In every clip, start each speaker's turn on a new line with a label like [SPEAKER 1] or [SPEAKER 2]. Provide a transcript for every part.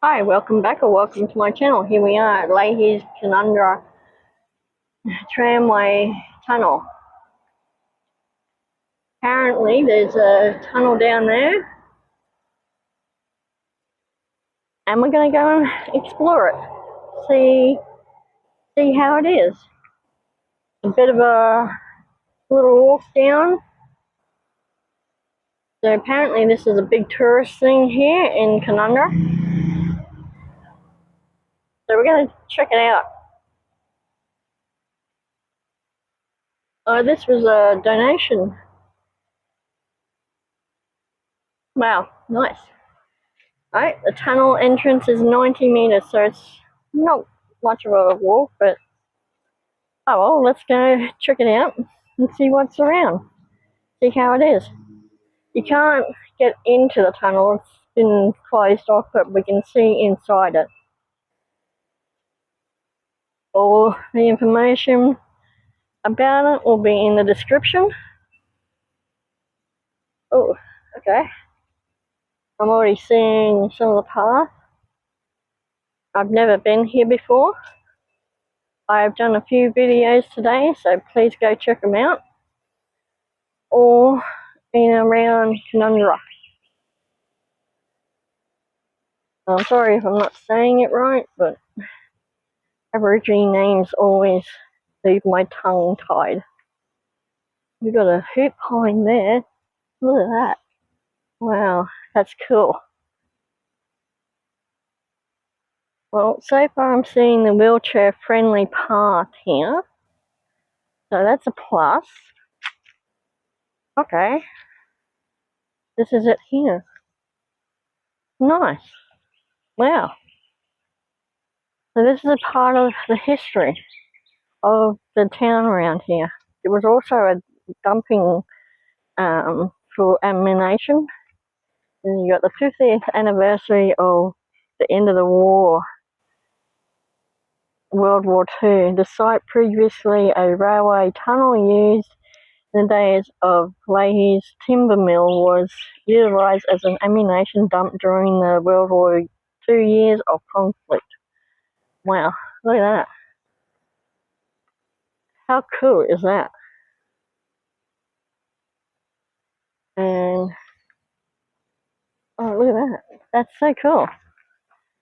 [SPEAKER 1] Hi, welcome back or welcome to my channel. Here we are at Lahey's Canungra Tramway Tunnel. Apparently there's a tunnel down there and we're going to go and explore it, see how it is. A bit of a little walk down. So apparently this is a big tourist thing here in Canungra. So we're going to check it out. Oh, this was a donation. Wow, nice. Alright, the tunnel entrance is 90 meters, so it's not much of a walk, but oh well, let's go check it out and see what's around. See how it is. You can't get into the tunnel, it's been closed off, but we can see inside it. All the information about it will be in the description. Oh, okay. I'm already seeing some of the path. I've never been here before. I've done a few videos today, so please go check them out. Or in around Canungra. I'm sorry if I'm not saying it right, but Aborigine names always leave my tongue tied. We've got a hoop pine there. Look at that. Wow, that's cool. Well, so far I'm seeing the wheelchair friendly path here. So that's a plus. Okay. This is it here. Nice. Wow. So this is a part of the history of the town around here. It was also a dumping for ammunition. And you got the 50th anniversary of the end of the war, World War II. The site, previously a railway tunnel used in the days of Lahey's timber mill, was utilised as an ammunition dump during the World War II years of conflict. Wow, look at that. How cool is that? And oh, look at that. That's so cool.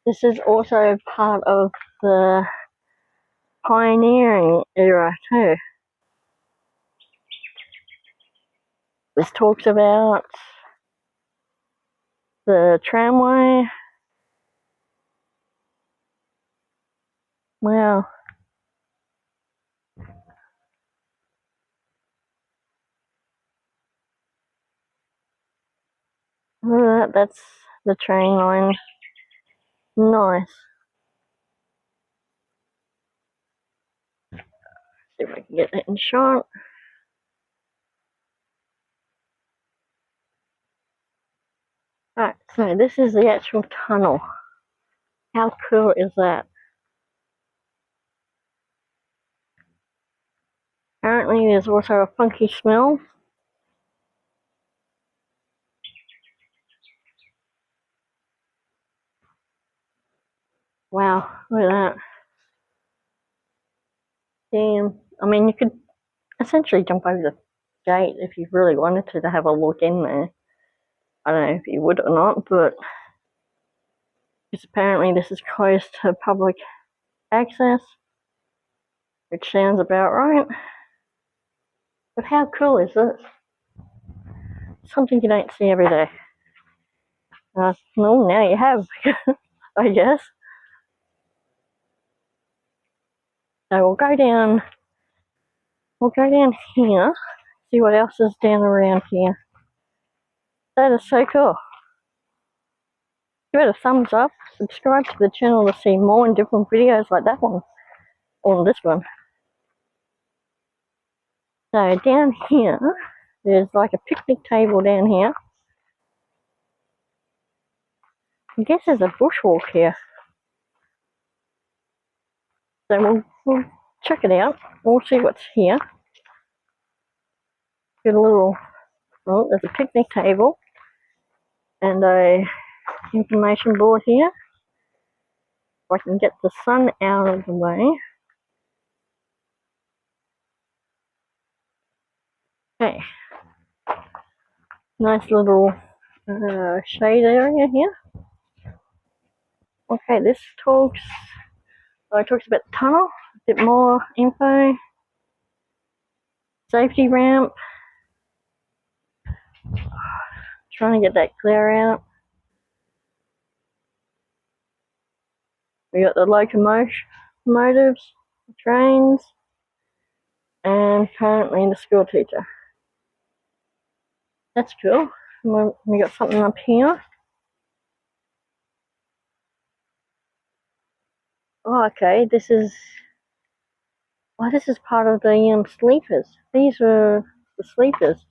[SPEAKER 1] This is also part of the pioneering era too. This talks about the tramway. Wow. Look at that. That's the train line. Nice. See if I can get that in shot. Alright, so this is the actual tunnel. How cool is that? Apparently there's also a funky smell. Wow, look at that. Damn. I mean, you could essentially jump over the gate if you really wanted to have a look in there. I don't know if you would or not, but because apparently this is closed to public access, which sounds about right. But how cool is this? Something you don't see every day. Well, now you have, I guess. So we'll go down here, see what else is down around here. That is so cool. Give it a thumbs up, subscribe to the channel to see more and different videos like that one, or this one. So down here, there's like a picnic table down here. I guess there's a bushwalk here. So we'll check it out. We'll see what's here. Get a little, oh, there's a picnic table and a information board here. I can get the sun out of the way. Okay. Nice little shade area here. Okay, this talks about the tunnel, a bit more info. Safety ramp. Trying to get that clear out. We got the locomotives, trains, and apparently the school teacher. That's cool. We got something up here. Oh, okay, this is part of the sleepers. These are the sleepers.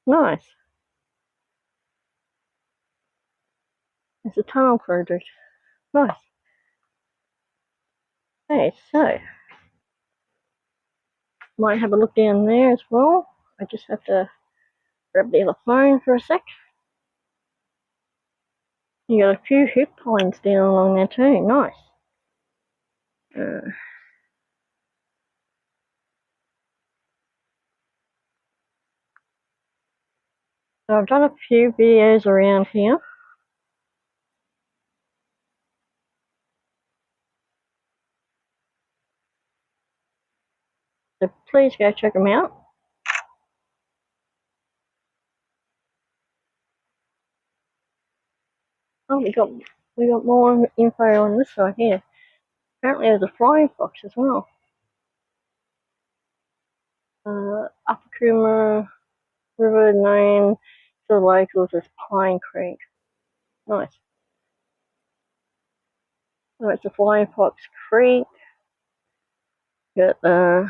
[SPEAKER 1] Nice. It's a tunnel project. Nice. Okay, so might have a look down there as well. I just have to grab the other phone for a sec. You got a few hip lines down along there too. Nice. So I've done a few videos around here. So please go check them out. Oh, we got more info on this side here. Apparently there's a flying fox as well. Upper Coomera River known to the locals as Pine Creek. Nice. So it's a Flying Fox Creek. Got the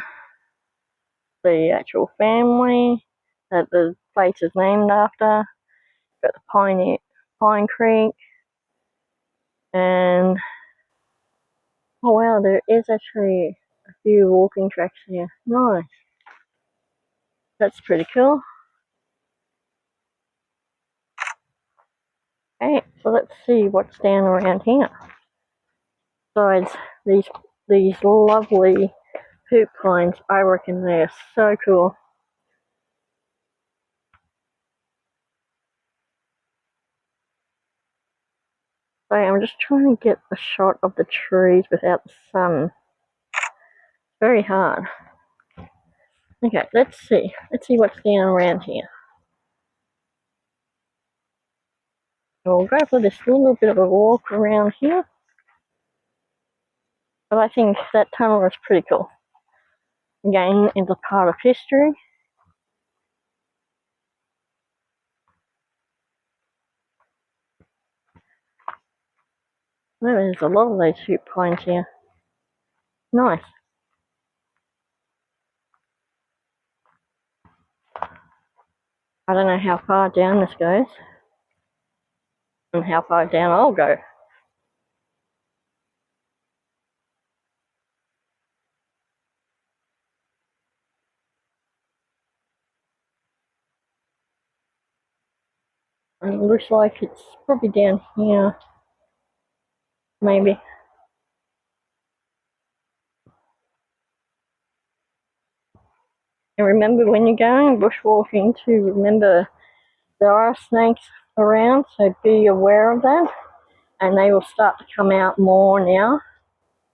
[SPEAKER 1] actual family that the place is named after. Got the Pine Creek. And oh wow, there is actually a few walking tracks here. Nice. That's pretty cool. Okay, so let's see what's down around here. Besides these lovely hoop pines, I reckon they're so cool. So I'm just trying to get a shot of the trees without the sun. Very hard. Okay, let's see. Let's see what's down around here. So we'll go for this little bit of a walk around here. But I think that tunnel is pretty cool. Again, it's a part of history. There's a lot of those hoop pines here. Nice. I don't know how far down this goes. And how far down I'll go. And it looks like it's probably down here. Maybe. And remember when you're going bushwalking to remember there are snakes around, so be aware of that. And they will start to come out more now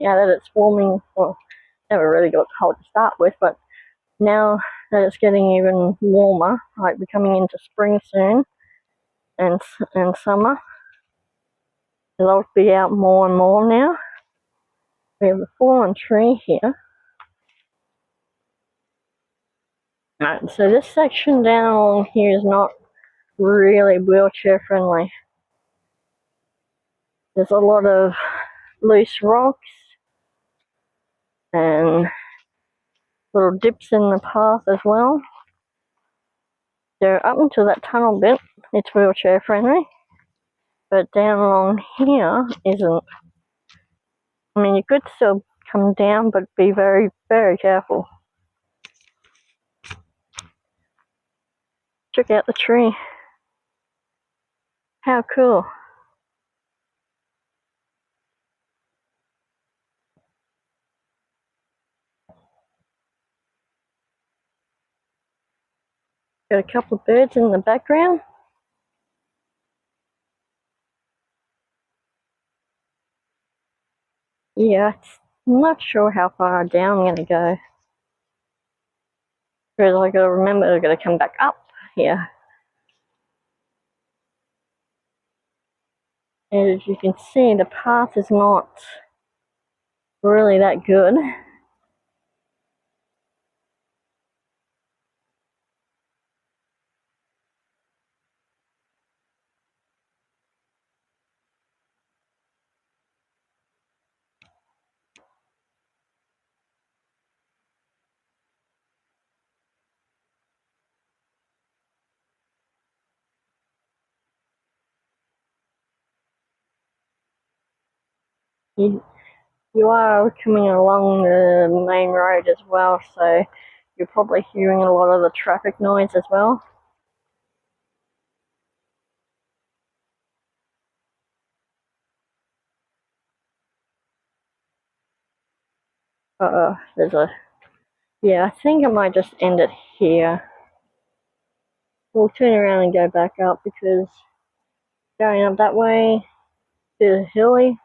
[SPEAKER 1] that it's warming. Well, never really got cold to start with, but now that it's getting even warmer, like we're coming into spring soon and summer, they'll be out more and more now. We have a fallen tree here. Right, so this section down along here is not really wheelchair friendly. There's a lot of loose rocks and little dips in the path as well. So up until that tunnel bit, it's wheelchair friendly, but down along here isn't. I mean, you could still come down, but be very, very careful. Check out the tree. How cool. Got a couple of birds in the background. Yeah, I'm not sure how far down I'm going to go. Because I got to remember, I got to come back up here. And as you can see, the path is not really that good. You are coming along the main road as well, so you're probably hearing a lot of the traffic noise as well. Yeah, I think I might just end it here. We'll turn around and go back up because going up that way is hilly.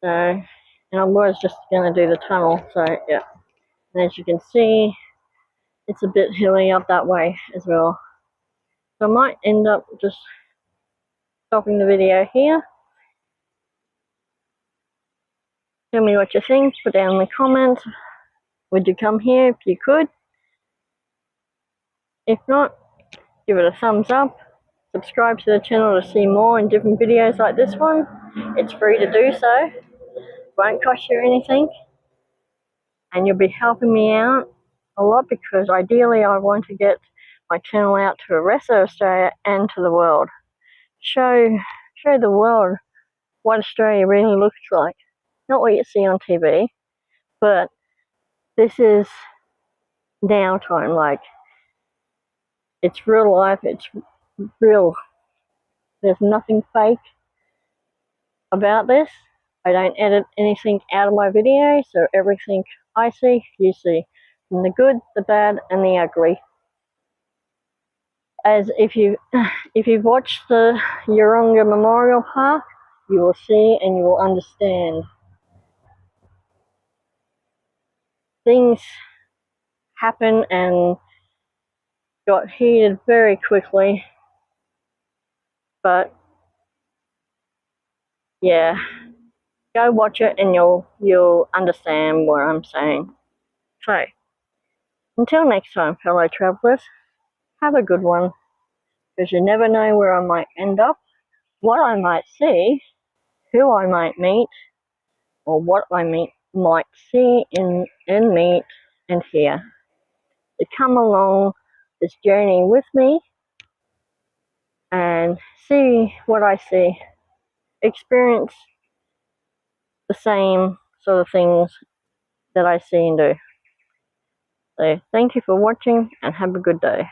[SPEAKER 1] So, and I was just going to do the tunnel, so yeah. And as you can see, it's a bit hilly up that way as well. So I might end up just stopping the video here. Tell me what you think, put down in the comments. Would you come here if you could? If not, give it a thumbs up. Subscribe to the channel to see more and different videos like this one. It's free to do so. Won't cost you anything. And you'll be helping me out a lot because ideally I want to get my channel out to the rest of Australia and to the world. Show the world what Australia really looks like. Not what you see on TV, but this is now time. Like, it's real life, it's real. There's nothing fake about this. I don't edit anything out of my video, so everything I see, you see. From the good, the bad, and the ugly. As if you've watched the Canungra Memorial Park, you will see and you will understand. Things happen and got heated very quickly, but yeah, go watch it and you'll understand what I'm saying. So, until next time, fellow travellers, have a good one, because you never know where I might end up, what I might see, who I might meet, or what I might see and meet and hear. To come along this journey with me and see what I see, experience the same sort of things that I see and do. So thank you for watching and have a good day.